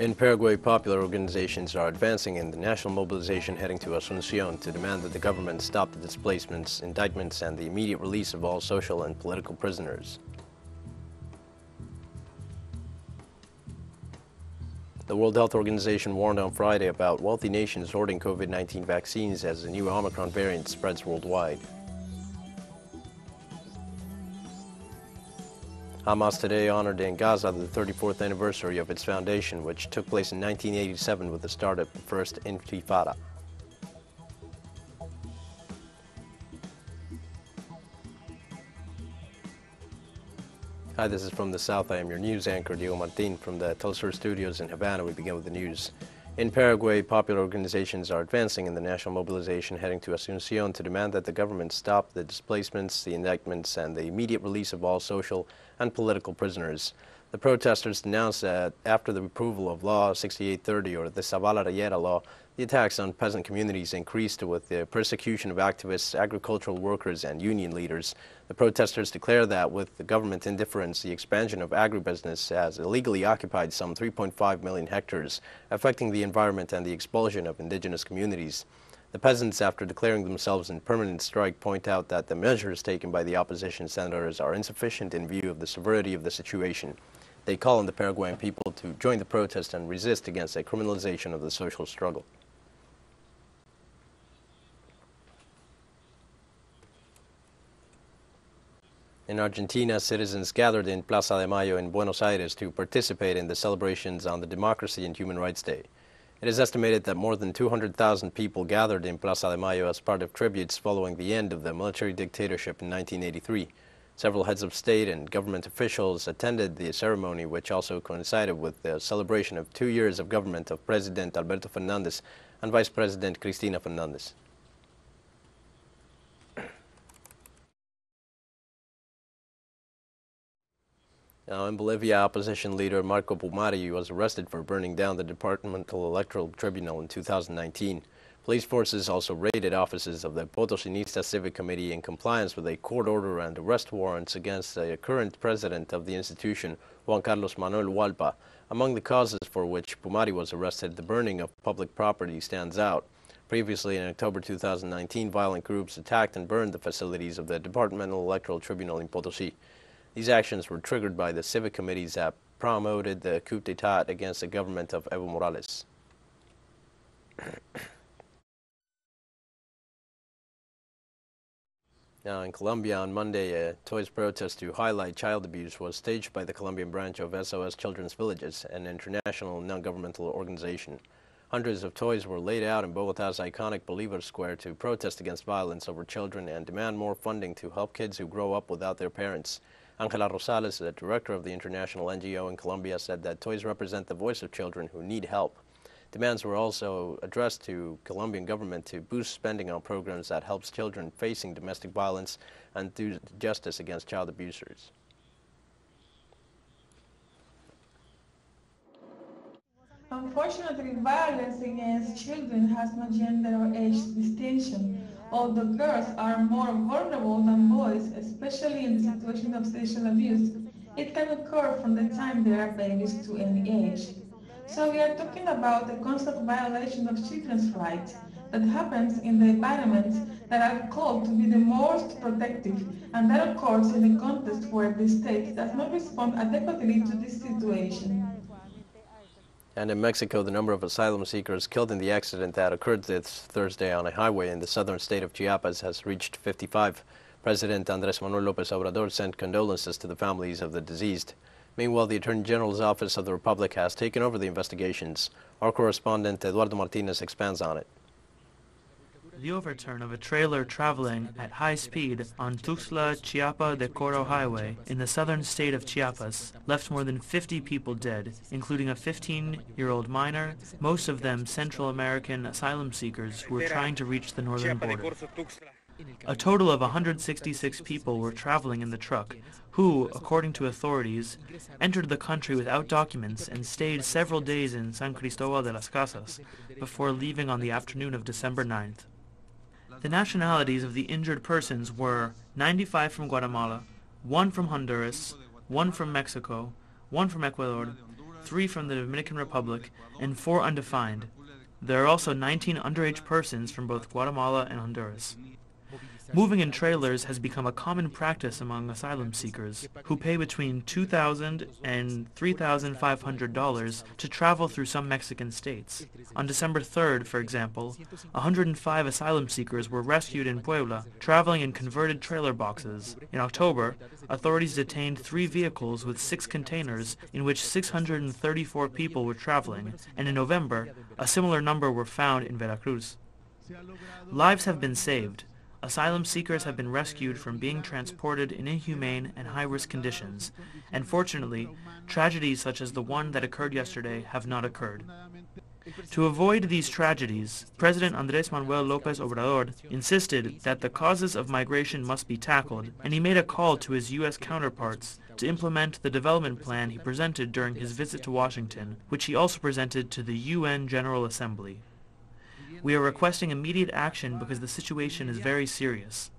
In Paraguay, popular organizations are advancing in the national mobilization heading to Asunción to demand that the government stop the displacements, indictments, and the immediate release of all social and political prisoners. The World Health Organization warned on Friday about wealthy nations hoarding COVID-19 vaccines as the new Omicron variant spreads worldwide. Hamas today honored in Gaza the 34th anniversary of its foundation, which took place in 1987 with the start of the first Intifada. Hi, this is From the South. I am your news anchor, Diego Martin, from the TeleSUR studios in Havana. We begin with the news. In Paraguay, popular organizations are advancing in the national mobilization heading to Asunción to demand that the government stop the displacements, the indictments, and the immediate release of all social and political prisoners. The protesters denounced that after the approval of Law 6830, or the Zavala Rayera law, the attacks on peasant communities increased with the persecution of activists, agricultural workers, and union leaders. The protesters declare that with the government indifference, the expansion of agribusiness has illegally occupied some 3.5 million hectares, affecting the environment and the expulsion of indigenous communities. The peasants, after declaring themselves in permanent strike, point out that the measures taken by the opposition senators are insufficient in view of the severity of the situation. They call on the Paraguayan people to join the protest and resist against a criminalization of the social struggle. In Argentina, citizens gathered in Plaza de Mayo in Buenos Aires to participate in the celebrations on the Democracy and Human Rights Day. It is estimated that more than 200,000 people gathered in Plaza de Mayo as part of tributes following the end of the military dictatorship in 1983. Several heads of state and government officials attended the ceremony, which also coincided with the celebration of 2 years of government of President Alberto Fernández and Vice President Cristina Fernández. Now, in Bolivia, opposition leader Marco Pumari was arrested for burning down the Departmental Electoral Tribunal in 2019. Police forces also raided offices of the Potosinista Civic Committee in compliance with a court order and arrest warrants against the current president of the institution, Juan Carlos Manuel Hualpa. Among the causes for which Pumari was arrested, the burning of public property stands out. Previously, in October 2019, violent groups attacked and burned the facilities of the Departmental Electoral Tribunal in Potosí. These actions were triggered by the civic committees that promoted the coup d'etat against the government of Evo Morales. Now, in Colombia, on Monday, a toys protest to highlight child abuse was staged by the Colombian branch of SOS Children's Villages, an international non-governmental organization. Hundreds of toys were laid out in Bogotá's iconic Bolívar Square to protest against violence over children and demand more funding to help kids who grow up without their parents. Ángela Rosales, the director of the international NGO in Colombia, said that toys represent the voice of children who need help. Demands were also addressed to Colombian government to boost spending on programs that helps children facing domestic violence and do justice against child abusers. Unfortunately, violence against children has no gender or age distinction. Although girls are more vulnerable than boys, especially in the situation of sexual abuse, it can occur from the time they are babies to any age. So we are talking about a constant violation of children's rights that happens in the environments that are called to be the most protective, and that occurs in a context where the state does not respond adequately to this situation. And in Mexico, the number of asylum seekers killed in the accident that occurred this Thursday on a highway in the southern state of Chiapas has reached 55. President Andrés Manuel López Obrador sent condolences to the families of the deceased. Meanwhile, the Attorney General's Office of the Republic has taken over the investigations. Our correspondent Eduardo Martinez expands on it. The overturn of a trailer traveling at high speed on Tuxtla-Chiapa de Coro Highway in the southern state of Chiapas left more than 50 people dead, including a 15-year-old minor, most of them Central American asylum seekers who were trying to reach the northern border. A total of 166 people were traveling in the truck, who, according to authorities, entered the country without documents and stayed several days in San Cristóbal de las Casas before leaving on the afternoon of December 9th. The nationalities of the injured persons were 95 from Guatemala, 1 from Honduras, 1 from Mexico, 1 from Ecuador, 3 from the Dominican Republic, and 4 undefined. There are also 19 underage persons from both Guatemala and Honduras. Moving in trailers has become a common practice among asylum seekers, who pay between $2,000 and $3,500 to travel through some Mexican states. On December 3rd, for example, 105 asylum seekers were rescued in Puebla, traveling in converted trailer boxes. In October, authorities detained 3 vehicles with 6 containers in which 634 people were traveling, and in November, a similar number were found in Veracruz. Lives have been saved. Asylum seekers have been rescued from being transported in inhumane and high-risk conditions, and fortunately, tragedies such as the one that occurred yesterday have not occurred. To avoid these tragedies, President Andrés Manuel López Obrador insisted that the causes of migration must be tackled, and he made a call to his U.S. counterparts to implement the development plan he presented during his visit to Washington, which he also presented to the UN General Assembly. We are requesting immediate action because the situation is very serious.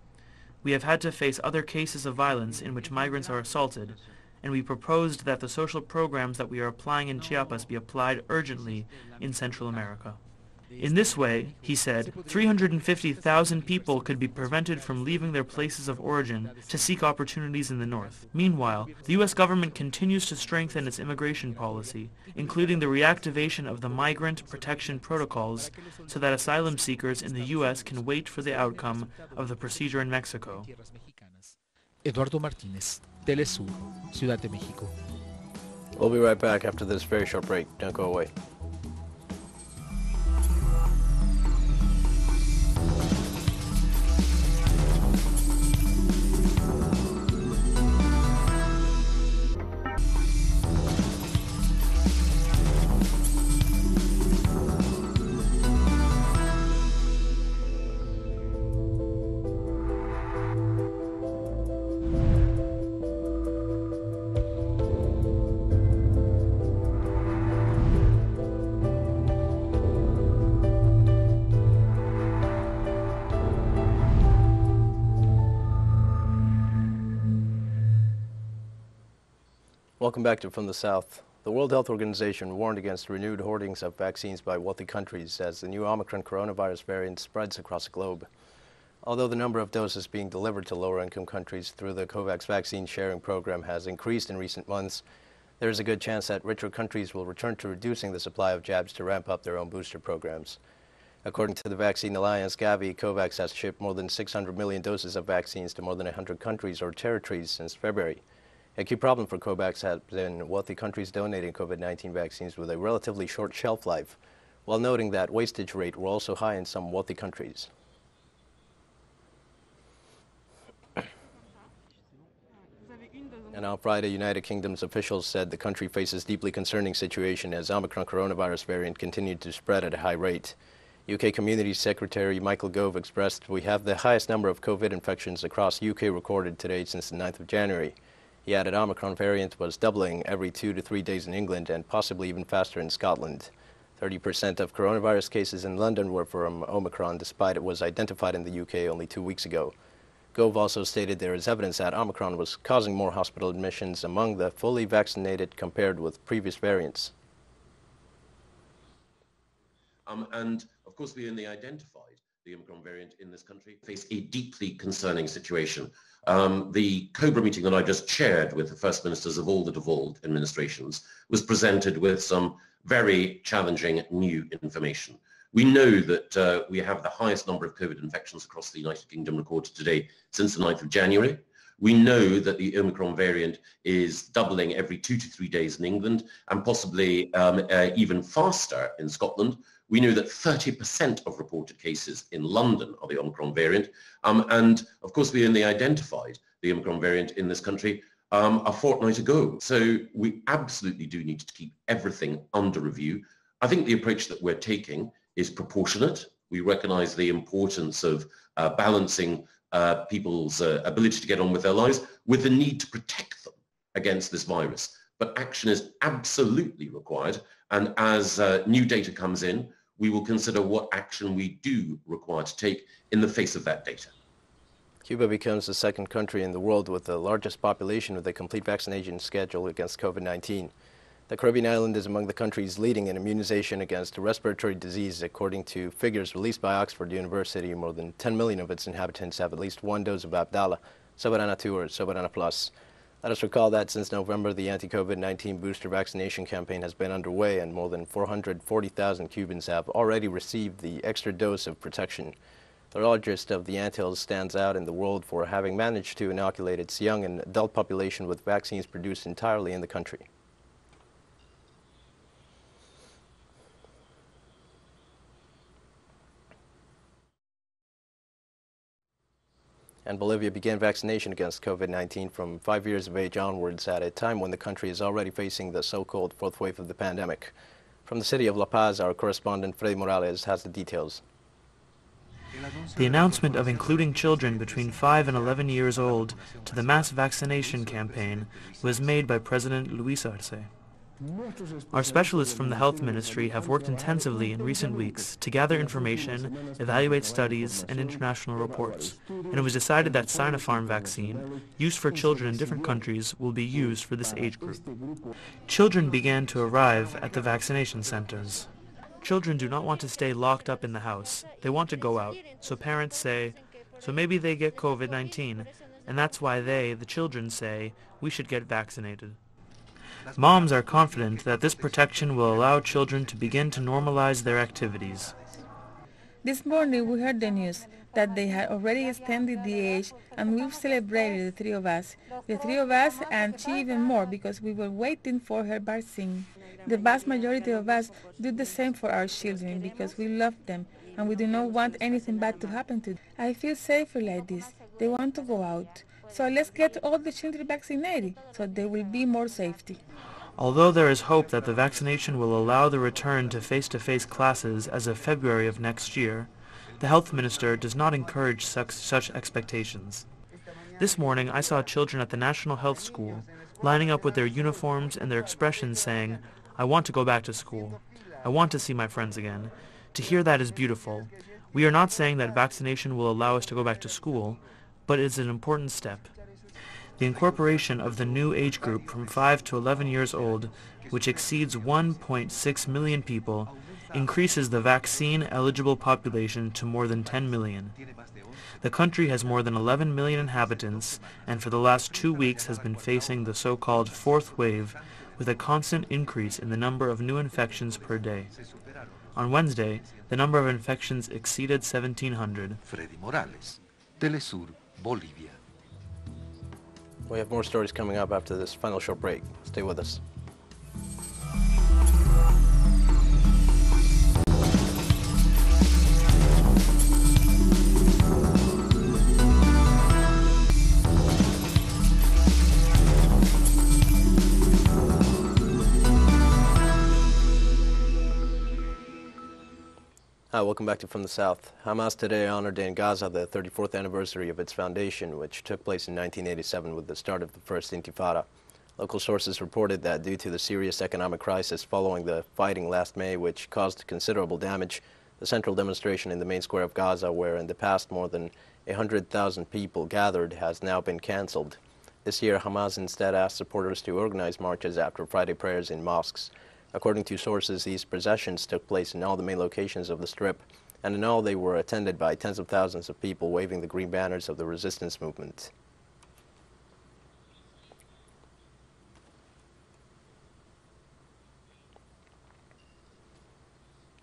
We have had to face other cases of violence in which migrants are assaulted, and we proposed that the social programs that we are applying in Chiapas be applied urgently in Central America. In this way, he said, 350,000 people could be prevented from leaving their places of origin to seek opportunities in the north. Meanwhile, the U.S. government continues to strengthen its immigration policy, including the reactivation of the migrant protection protocols so that asylum seekers in the U.S. can wait for the outcome of the procedure in Mexico. Eduardo Martínez, TeleSUR, Ciudad de México. We'll be right back after this very short break. Don't go away. Welcome back to From the South. The World Health Organization warned against renewed hoardings of vaccines by wealthy countries as the new Omicron coronavirus variant spreads across the globe. Although the number of doses being delivered to lower-income countries through the COVAX vaccine sharing program has increased in recent months, there is a good chance that richer countries will return to reducing the supply of jabs to ramp up their own booster programs. According to the Vaccine Alliance, Gavi, COVAX has shipped more than 600 million doses of vaccines to more than 100 countries or territories since February. A key problem for COVAX has been wealthy countries donating COVID-19 vaccines with a relatively short shelf life, while noting that wastage rate were also high in some wealthy countries. And on Friday, United Kingdom's officials said the country faces deeply concerning situation as Omicron coronavirus variant continued to spread at a high rate. UK Community Secretary Michael Gove expressed, "We have the highest number of COVID infections across UK recorded today since the 9th of January. He added Omicron variant was doubling every 2 to 3 days in England and possibly even faster in Scotland. 30% of coronavirus cases in London were from Omicron, despite it was identified in the UK only 2 weeks ago. Gove also stated there is evidence that Omicron was causing more hospital admissions among the fully vaccinated compared with previous variants. And of course, we only identified the Omicron variant in this country, face a deeply concerning situation. The COBRA meeting that I just chaired with the First Ministers of all the devolved administrations was presented with some very challenging new information. We know that we have the highest number of COVID infections across the United Kingdom recorded today since the 9th of January. We know that the Omicron variant is doubling every 2 to 3 days in England and possibly even faster in Scotland. We know that 30% of reported cases in London are the Omicron variant. And of course, we only identified the Omicron variant in this country a fortnight ago. So we absolutely do need to keep everything under review. I think the approach that we're taking is proportionate. We recognize the importance of balancing people's ability to get on with their lives with the need to protect them against this virus. But action is absolutely required. And as new data comes in, we will consider what action we do require to take in the face of that data. Cuba becomes the second country in the world with the largest population with a complete vaccination schedule against COVID-19. The Caribbean island is among the countries leading in immunization against respiratory disease. According to figures released by Oxford University, more than 10 million of its inhabitants have at least one dose of Abdala, Soberana 2 or Soberana Plus. Let us recall that since November, the anti-COVID-19 booster vaccination campaign has been underway, and more than 440,000 Cubans have already received the extra dose of protection. The largest of the Antilles stands out in the world for having managed to inoculate its young and adult population with vaccines produced entirely in the country. And Bolivia began vaccination against COVID-19 from 5 years of age onwards at a time when the country is already facing the so-called fourth wave of the pandemic. From the city of La Paz, our correspondent Freddy Morales has the details. The announcement of including children between 5 and 11 years old to the mass vaccination campaign was made by President Luis Arce. Our specialists from the Health Ministry have worked intensively in recent weeks to gather information, evaluate studies, and international reports, and it was decided that Sinopharm vaccine, used for children in different countries, will be used for this age group. Children began to arrive at the vaccination centers. Children do not want to stay locked up in the house. They want to go out, so parents say, so maybe they get COVID-19, and that's why they, the children, say, we should get vaccinated. Moms are confident that this protection will allow children to begin to normalize their activities. This morning we heard the news that they had already extended the age, and we've celebrated, the three of us and she even more, because we were waiting for her vaccine. The vast majority of us do the same for our children because we love them and we do not want anything bad to happen to them. I feel safer like this. They want to go out. So let's get all the children vaccinated so there will be more safety. Although there is hope that the vaccination will allow the return to face-to-face classes as of February of next year, the health minister does not encourage such expectations. This morning I saw children at the National Health School lining up with their uniforms and their expressions saying, I want to go back to school. I want to see my friends again. To hear that is beautiful. We are not saying that vaccination will allow us to go back to school, but it is an important step. The incorporation of the new age group from 5 to 11 years old, which exceeds 1.6 million people, increases the vaccine-eligible population to more than 10 million. The country has more than 11 million inhabitants, and for the last 2 weeks has been facing the so-called fourth wave, with a constant increase in the number of new infections per day. On Wednesday, the number of infections exceeded 1,700. Freddy Morales, TeleSUR, Bolivia. We have more stories coming up after this final short break. Stay with us. Hi, welcome back to From the South. Hamas today honored in Gaza the 34th anniversary of its foundation, which took place in 1987 with the start of the First Intifada. Local sources reported that due to the serious economic crisis following the fighting last May, which caused considerable damage, the central demonstration in the main square of Gaza, where in the past more than 100,000 people gathered, has now been cancelled. This year, Hamas instead asked supporters to organize marches after Friday prayers in mosques. According to sources, these processions took place in all the main locations of the Strip, and in all they were attended by tens of thousands of people waving the green banners of the resistance movement.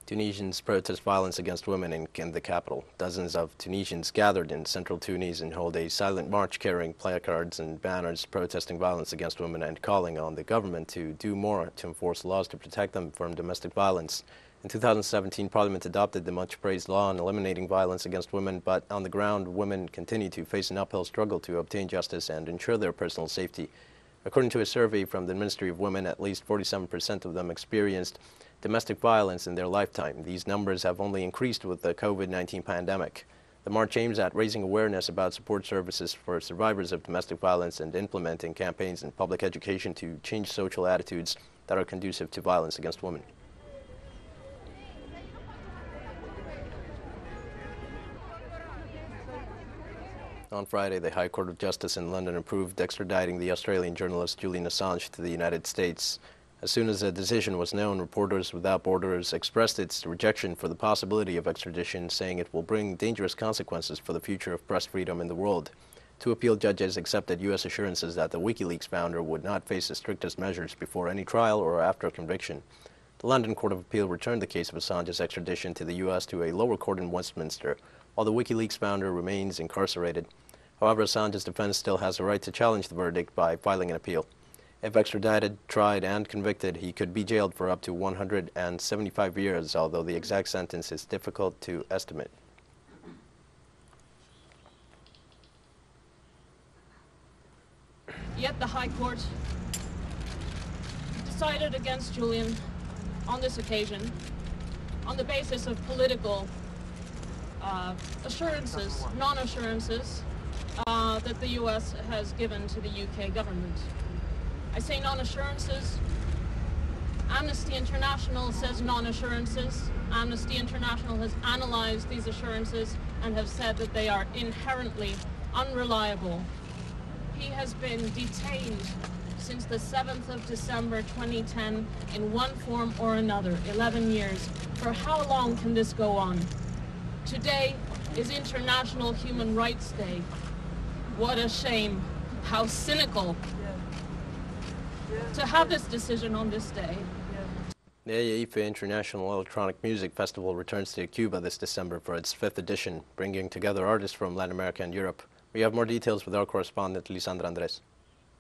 Tunisians protest violence against women in the capital. Dozens of Tunisians gathered in central Tunis and held a silent march carrying placards and banners protesting violence against women and calling on the government to do more to enforce laws to protect them from domestic violence. In 2017, Parliament adopted the much-praised law on eliminating violence against women, but on the ground, women continue to face an uphill struggle to obtain justice and ensure their personal safety. According to a survey from the Ministry of Women, at least 47% of them experienced domestic violence in their lifetime. These numbers have only increased with the COVID-19 pandemic. The march aims at raising awareness about support services for survivors of domestic violence and implementing campaigns in public education to change social attitudes that are conducive to violence against women. On Friday, the High Court of Justice in London approved extraditing the Australian journalist Julian Assange to the United States. As soon as the decision was known, Reporters Without Borders expressed its rejection for the possibility of extradition, saying it will bring dangerous consequences for the future of press freedom in the world. Two appeal judges accepted U.S. assurances that the WikiLeaks founder would not face the strictest measures before any trial or after conviction. The London Court of Appeal returned the case of Assange's extradition to the U.S. to a lower court in Westminster, while the WikiLeaks founder remains incarcerated. However, Assange's defense still has a right to challenge the verdict by filing an appeal. If extradited, tried, and convicted, he could be jailed for up to 175 years, although the exact sentence is difficult to estimate. Yet the High Court decided against Julian on this occasion on the basis of political assurances, non-assurances that the U.S. has given to the U.K. government. I say non-assurances. Amnesty International says non-assurances. Amnesty International has analyzed these assurances and have said that they are inherently unreliable. He has been detained since the 7th of December 2010 in one form or another, 11 years. For how long can this go on? Today is International Human Rights Day. What a shame. How cynical to have this decision on this day. The IFE International Electronic Music Festival returns to Cuba this December for its 5th edition, bringing together artists from Latin America and Europe. We have more details with our correspondent, Lisandra Andres.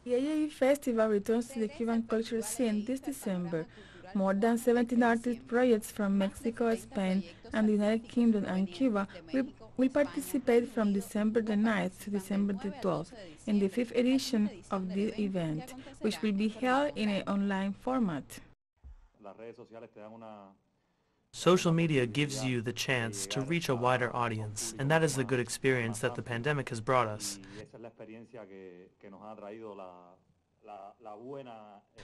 The IAE Festival returns to the Cuban culture scene this December. More than 17 artist projects from Mexico, Spain, and the United Kingdom and Cuba will participate from December the 9th to December the 12th in the 5th edition of the event, which will be held in an online format. Social media gives you the chance to reach a wider audience, and that is the good experience that the pandemic has brought us,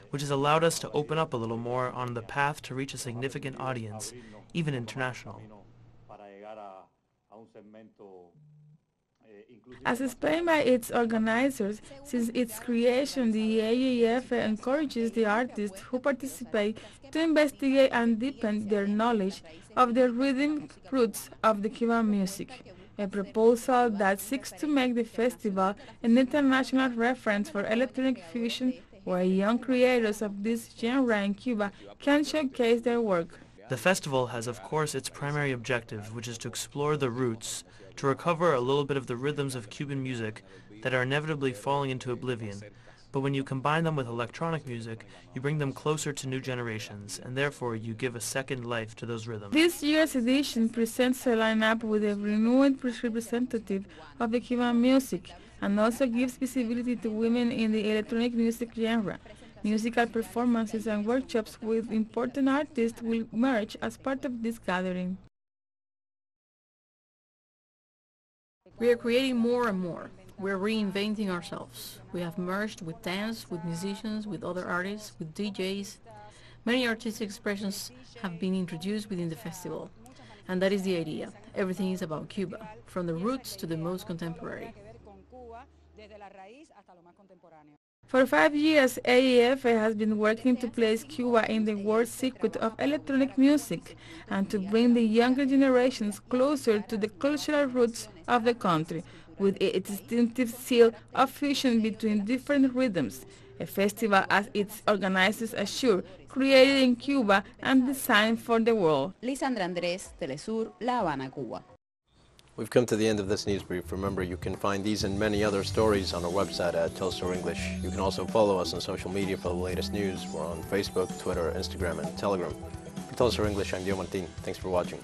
which has allowed us to open up a little more on the path to reach a significant audience, even international. As explained by its organizers, since its creation, the AEF encourages the artists who participate to investigate and deepen their knowledge of the rhythmic roots of the Cuban music, a proposal that seeks to make the festival an international reference for electronic fusion where young creators of this genre in Cuba can showcase their work. The festival has, of course, its primary objective, which is to explore the roots, to recover a little bit of the rhythms of Cuban music that are inevitably falling into oblivion. But when you combine them with electronic music, you bring them closer to new generations, and therefore you give a second life to those rhythms. This year's edition presents a lineup with a renewed representative of the Cuban music, and also gives visibility to women in the electronic music genre. Musical performances and workshops with important artists will emerge as part of this gathering. We are creating more and more. We're reinventing ourselves. We have merged with dance, with musicians, with other artists, with DJs. Many artistic expressions have been introduced within the festival. And that is the idea. Everything is about Cuba, from the roots to the most contemporary. For 5 years, AEF has been working to place Cuba in the world circuit of electronic music and to bring the younger generations closer to the cultural roots of the country, with its distinctive seal of fusion between different rhythms, a festival, as its organizers assure, created in Cuba and designed for the world. Lisandra Andres, TeleSUR, La Habana, Cuba. We've come to the end of this news brief. Remember, you can find these and many other stories on our website at TeleSUR English. You can also follow us on social media for the latest news. We're on Facebook, Twitter, Instagram, and Telegram. For TeleSUR English, I'm Dio Martin. Thanks for watching.